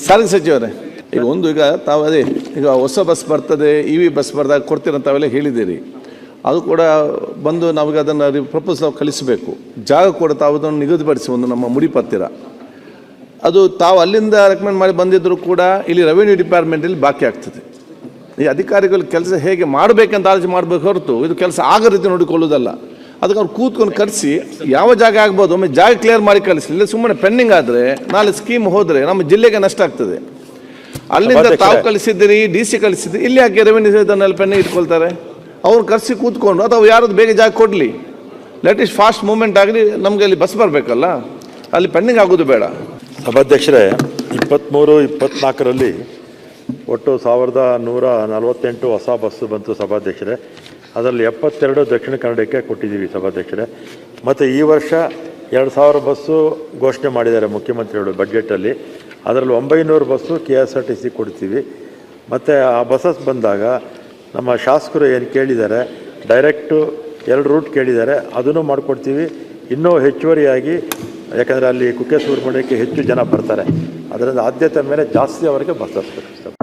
ಸಾರಿಗೆ ಸಚಿವರೇ, ಈಗ ತಾವು ಈಗ ಹೊಸ ಬಸ್ ಬರ್ತದೆ, EV ಬಸ್ ಬರ್ದಾಗ ಕೊಡ್ತೀರಂತ ತಾವೆಲ್ಲ ಹೇಳಿದ್ದೀರಿ. ಅದು ಕೂಡ ಬಂದು ನಾವೀಗ ಅದನ್ನು ಪ್ರಪೋಸಲ್ ಕಳಿಸಬೇಕು. ಜಾಗ ಕೂಡ ತಾವು ಅದನ್ನು ನಿಗದಿಪಡಿಸಿ ಒಂದು ನಮ್ಮ ಮುಡಿಪತ್ತಿರ ಅದು ತಾವು ಅಲ್ಲಿಂದ ರೆಕಮೆಂಡ್ ಮಾಡಿ ಬಂದಿದ್ದರೂ ಕೂಡ ಇಲ್ಲಿ ರೆವಿನ್ಯೂ ಡಿಪಾರ್ಟ್ಮೆಂಟಲ್ಲಿ ಬಾಕಿ ಆಗ್ತದೆ. ಈ ಅಧಿಕಾರಿಗಳು ಕೆಲಸ ಹೇಗೆ ಮಾಡಬೇಕಂತ ಆಲೋಚನೆ ಮಾಡಬೇಕು ಹೊರತು ಇದು ಕೆಲಸ ಆಗೋ ರೀತಿ ನೋಡಿಕೊಳ್ಳೋದಲ್ಲ. ಅದಕ್ಕೆ ಅವ್ರು ಕೂತ್ಕೊಂಡು ಕರೆಸಿ ಯಾವ ಜಾಗ ಆಗ್ಬೋದು ಒಮ್ಮೆ ಜಾಗ ಕ್ಲಿಯರ್ ಮಾಡಿ ಕಳಿಸಿ. ಇಲ್ಲ ಸುಮ್ಮನೆ ಪೆಂಡಿಂಗ್ ಆದರೆ ನಾಳೆ ಸ್ಕೀಮ್ ಹೋದರೆ ನಮ್ಮ ಜಿಲ್ಲೆಗೆ ನಷ್ಟ ಆಗ್ತದೆ. ಅಲ್ಲಿಂದ ತಾವು ಕಳಿಸಿದ್ದೀರಿ, DC ಕಳಿಸಿದ್ದೀರಿ, ಇಲ್ಲಿ ಯಾಕೆ ರೆವಿನ್ಯೂ ಇದನ್ನೆಲ್ಲ ಪೆಂಡಿಂಗ್ ಇಟ್ಕೊಳ್ತಾರೆ? ಅವ್ರು ಕರೆಸಿ ಕೂತ್ಕೊಂಡು ಅಥವಾ ಯಾರದು ಬೇಗ ಜಾಗ ಕೊಡಲಿ, ಲೆಟ್ ಇಸ್ ಫಾಸ್ಟ್ ಮೂವ್ಮೆಂಟ್ ಆಗಲಿ. ನಮಗೆ ಅಲ್ಲಿ ಬಸ್ ಬರಬೇಕಲ್ಲ, ಅಲ್ಲಿ ಪೆಂಡಿಂಗ್ ಆಗೋದು ಬೇಡ. ಸಭಾಧ್ಯಕ್ಷರೇ, 23-24ರಲ್ಲಿ ಒಟ್ಟು 1148 ಹೊಸ ಬಸ್ಸು ಬಂತು ಸಭಾಧ್ಯಕ್ಷರೇ. ಅದರಲ್ಲಿ 72 ದಕ್ಷಿಣ ಕನ್ನಡಕ್ಕೆ ಕೊಟ್ಟಿದ್ದೀವಿ ಸಭಾಧ್ಯಕ್ಷರೇ. ಮತ್ತು ಈ ವರ್ಷ 2000 ಬಸ್ಸು ಘೋಷಣೆ ಮಾಡಿದ್ದಾರೆ ಮುಖ್ಯಮಂತ್ರಿಗಳು ಬಡ್ಜೆಟಲ್ಲಿ. ಅದರಲ್ಲಿ 900 ಬಸ್ಸು KSRTC ಕೊಡ್ತೀವಿ. ಮತ್ತು ಆ ಬಸ್ಸಸ್ ಬಂದಾಗ ನಮ್ಮ ಶಾಸಕರು ಏನು ಕೇಳಿದ್ದಾರೆ, ಡೈರೆಕ್ಟು 2 ರೂಟ್ ಕೇಳಿದ್ದಾರೆ, ಅದನ್ನು ಮಾಡಿಕೊಡ್ತೀವಿ. ಇನ್ನೂ ಹೆಚ್ಚುವರಿಯಾಗಿ, ಯಾಕಂದರೆ ಅಲ್ಲಿ ಕುಕ್ಕೆ ಸುಬ್ರಹ್ಮಣ್ಯಕ್ಕೆ ಹೆಚ್ಚು ಜನ ಬರ್ತಾರೆ, ಅದರಿಂದ ಆದ್ಯತೆ ಮೇಲೆ ಜಾಸ್ತಿ ಅವರಿಗೆ ಬಸ್ ಹತ್ತಬೇಕು.